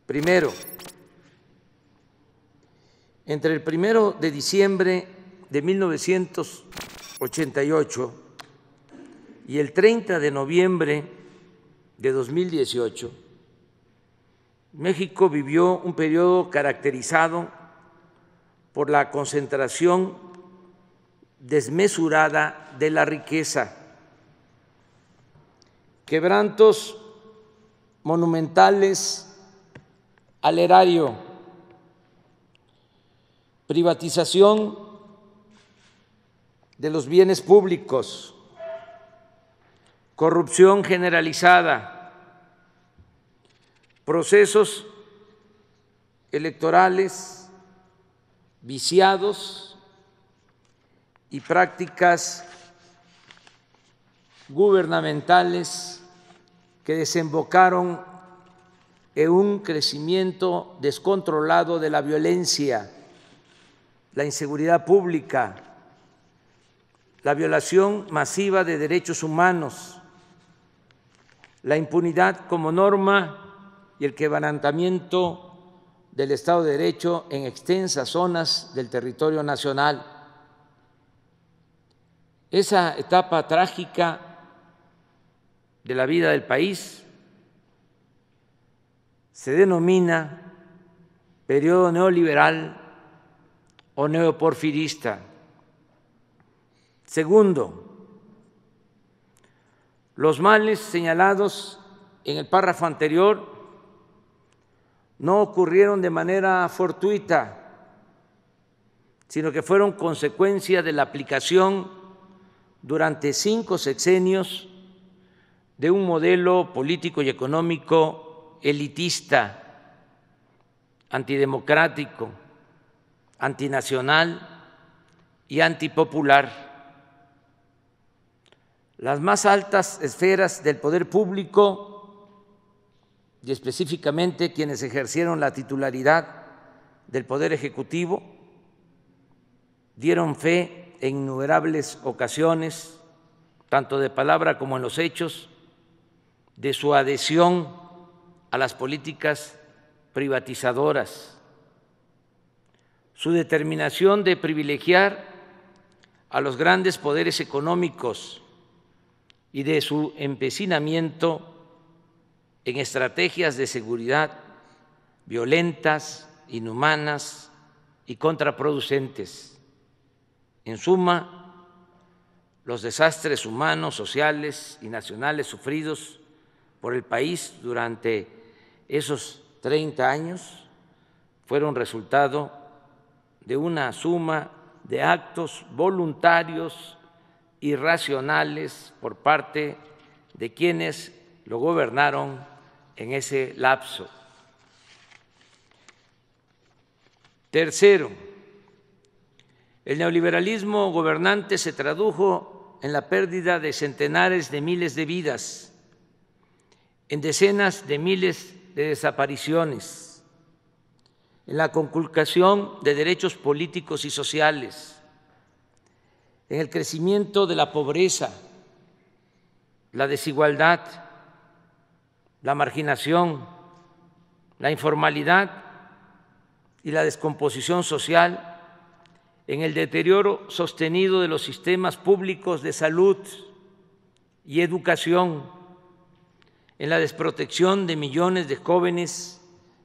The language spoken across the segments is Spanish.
Primero, entre el 1 de diciembre de 1988 y el 30 de noviembre de 2018, México vivió un periodo caracterizado por la concentración desmesurada de la riqueza, quebrantos monumentales al erario, privatización de los bienes públicos, corrupción generalizada, procesos electorales viciados y prácticas gubernamentales que desembocaron en un crecimiento descontrolado de la violencia, la inseguridad pública, la violación masiva de derechos humanos, la impunidad como norma y el quebrantamiento del Estado de Derecho en extensas zonas del territorio nacional. Esa etapa trágica de la vida del país se denomina periodo neoliberal o neoporfirista. Segundo, los males señalados en el párrafo anterior no ocurrieron de manera fortuita, sino que fueron consecuencia de la aplicación durante 5 sexenios de un modelo político y económico elitista, antidemocrático, antinacional y antipopular. Las más altas esferas del poder público y específicamente quienes ejercieron la titularidad del Poder Ejecutivo dieron fe en innumerables ocasiones, tanto de palabra como en los hechos, de su adhesión a las políticas privatizadoras, su determinación de privilegiar a los grandes poderes económicos y de su empecinamiento en estrategias de seguridad violentas, inhumanas y contraproducentes. En suma, los desastres humanos, sociales y nacionales sufridos por el país durante esos 30 años fueron resultado de una suma de actos voluntarios y racionales por parte de quienes lo gobernaron en ese lapso. Tercero, el neoliberalismo gobernante se tradujo en la pérdida de centenares de miles de vidas, en decenas de miles de desapariciones, en la conculcación de derechos políticos y sociales, en el crecimiento de la pobreza, la desigualdad, la marginación, la informalidad y la descomposición social, en el deterioro sostenido de los sistemas públicos de salud y educación, en la desprotección de millones de jóvenes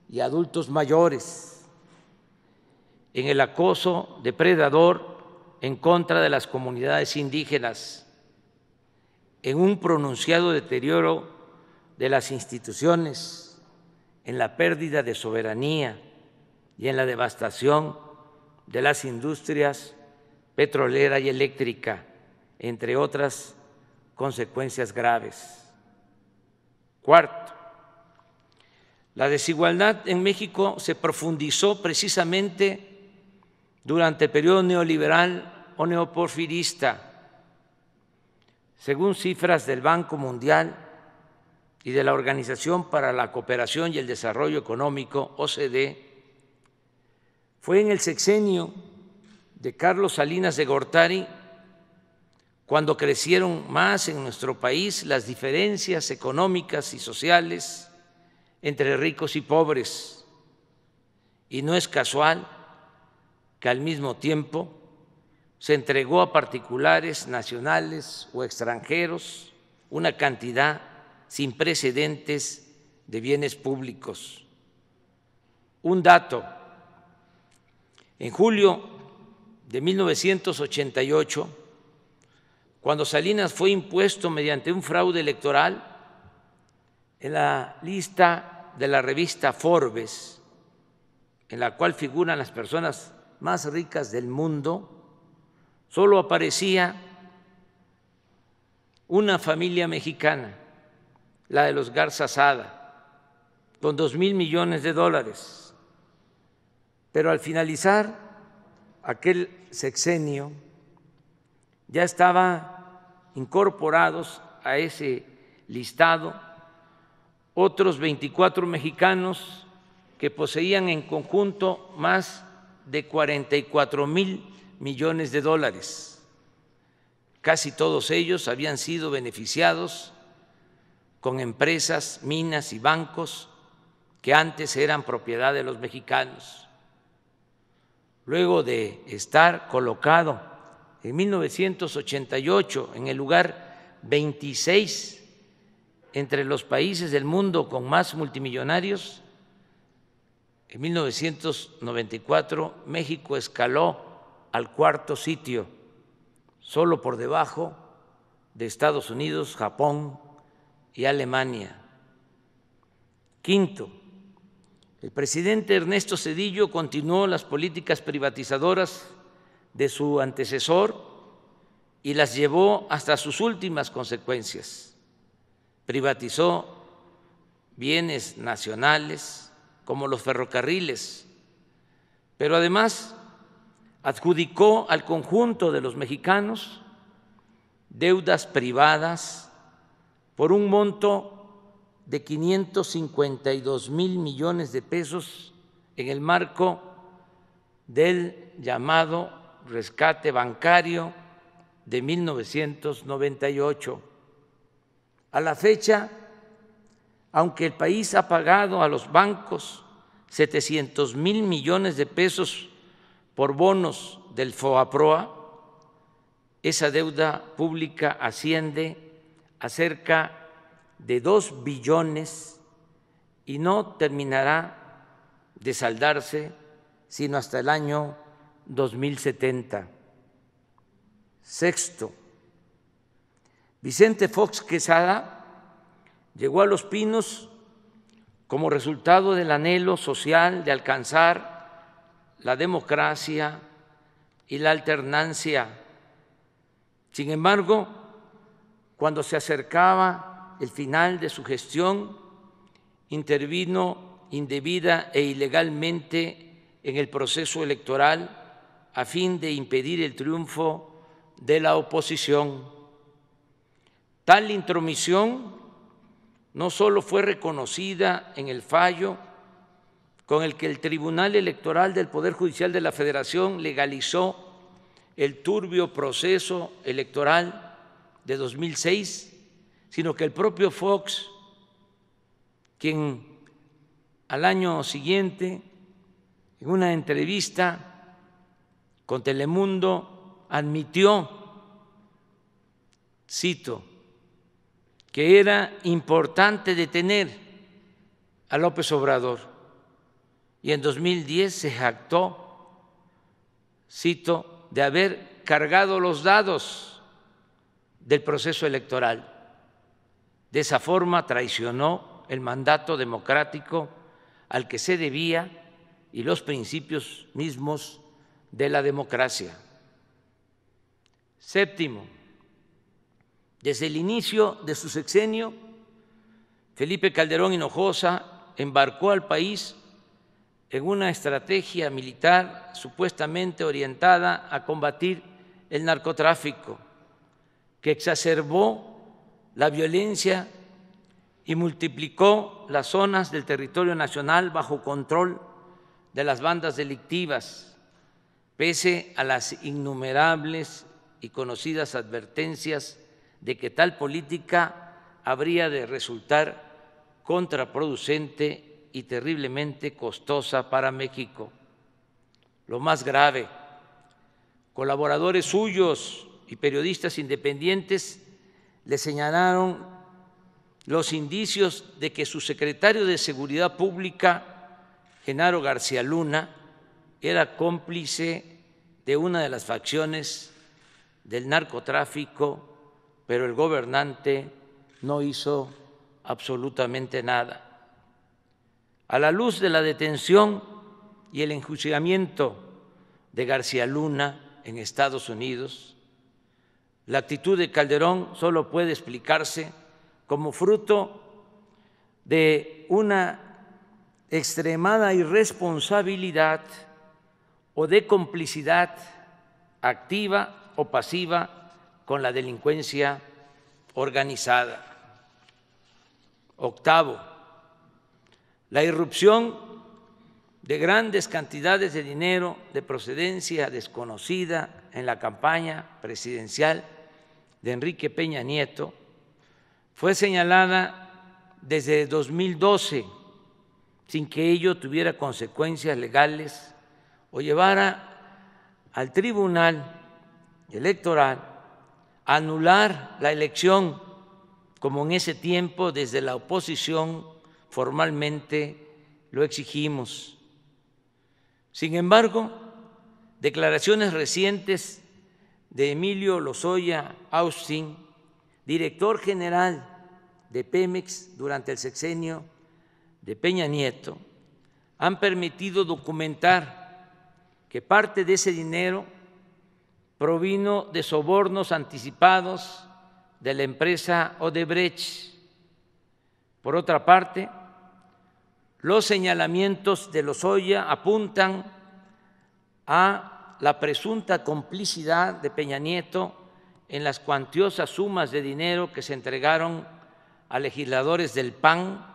y adultos mayores, en el acoso depredador en contra de las comunidades indígenas, en un pronunciado deterioro de las instituciones, en la pérdida de soberanía y en la devastación de las industrias petrolera y eléctrica, entre otras consecuencias graves. Cuarto, la desigualdad en México se profundizó precisamente durante el periodo neoliberal o neoporfirista. Según cifras del Banco Mundial y de la Organización para la Cooperación y el Desarrollo Económico, OCDE, fue en el sexenio de Carlos Salinas de Gortari cuando crecieron más en nuestro país las diferencias económicas y sociales entre ricos y pobres, y no es casual que al mismo tiempo se entregó a particulares nacionales o extranjeros una cantidad sin precedentes de bienes públicos. Un dato: en julio de 1988, cuando Salinas fue impuesto mediante un fraude electoral, en la lista de la revista Forbes, en la cual figuran las personas más ricas del mundo, solo aparecía una familia mexicana, la de los Garza Sada, con 2,000 millones de dólares. Pero al finalizar aquel sexenio, ya estaban incorporados a ese listado otros 24 mexicanos que poseían en conjunto más de 44,000 millones de dólares. Casi todos ellos habían sido beneficiados con empresas, minas y bancos que antes eran propiedad de los mexicanos. Luego de estar colocado en 1988 en el lugar 26 entre los países del mundo con más multimillonarios, en 1994 México escaló al cuarto sitio, solo por debajo de Estados Unidos, Japón y Alemania. Quinto, el presidente Ernesto Zedillo continuó las políticas privatizadoras de su antecesor y las llevó hasta sus últimas consecuencias. Privatizó bienes nacionales como los ferrocarriles, pero además adjudicó al conjunto de los mexicanos deudas privadas por un monto de 552,000 millones de pesos en el marco del llamado rescate bancario de 1998. A la fecha, aunque el país ha pagado a los bancos 700,000 millones de pesos por bonos del FOAPROA, esa deuda pública asciende a cerca de 2 billones y no terminará de saldarse sino hasta el año 2070. Sexto, Vicente Fox Quesada llegó a Los Pinos como resultado del anhelo social de alcanzar la democracia y la alternancia. Sin embargo, cuando se acercaba el final de su gestión, intervino indebida e ilegalmente en el proceso electoral a fin de impedir el triunfo de la oposición. Tal intromisión no solo fue reconocida en el fallo con el que el Tribunal Electoral del Poder Judicial de la Federación legalizó el turbio proceso electoral de 2006, sino que el propio Fox, quien al año siguiente, en una entrevista con Telemundo, admitió, cito, que era importante detener a López Obrador, y en 2010 se jactó, cito, de haber cargado los dados del proceso electoral. De esa forma traicionó el mandato democrático al que se debía y los principios mismos de la democracia. Séptimo, desde el inicio de su sexenio, Felipe Calderón Hinojosa embarcó al país en una estrategia militar supuestamente orientada a combatir el narcotráfico, que exacerbó la violencia y multiplicó las zonas del territorio nacional bajo control de las bandas delictivas, pese a las innumerables y conocidas advertencias de que tal política habría de resultar contraproducente y terriblemente costosa para México. Lo más grave, colaboradores suyos y periodistas independientes le señalaron los indicios de que su secretario de Seguridad Pública, Genaro García Luna, era cómplice de una de las facciones del narcotráfico, pero el gobernante no hizo absolutamente nada. A la luz de la detención y el enjuiciamiento de García Luna en Estados Unidos, la actitud de Calderón solo puede explicarse como fruto de una extremada irresponsabilidad o de complicidad activa o pasiva con la delincuencia organizada. Octavo, la irrupción de grandes cantidades de dinero de procedencia desconocida en la campaña presidencial de Enrique Peña Nieto fue señalada desde 2012 sin que ello tuviera consecuencias legales o llevara al Tribunal Electoral a anular la elección, como en ese tiempo desde la oposición formalmente lo exigimos. Sin embargo, declaraciones recientes de Emilio Lozoya Austin, director general de Pemex durante el sexenio de Peña Nieto, han permitido documentar que parte de ese dinero provino de sobornos anticipados de la empresa Odebrecht. Por otra parte, los señalamientos de Lozoya apuntan a la presunta complicidad de Peña Nieto en las cuantiosas sumas de dinero que se entregaron a legisladores del PAN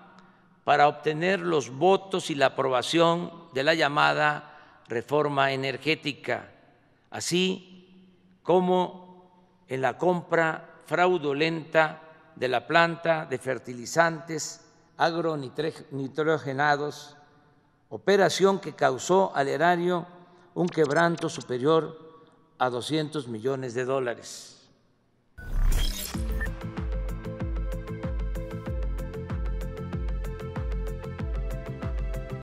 para obtener los votos y la aprobación de la llamada reforma energética, así como en la compra fraudulenta de la planta de fertilizantes agronitrogenados, operación que causó al erario un quebranto superior a $200 millones.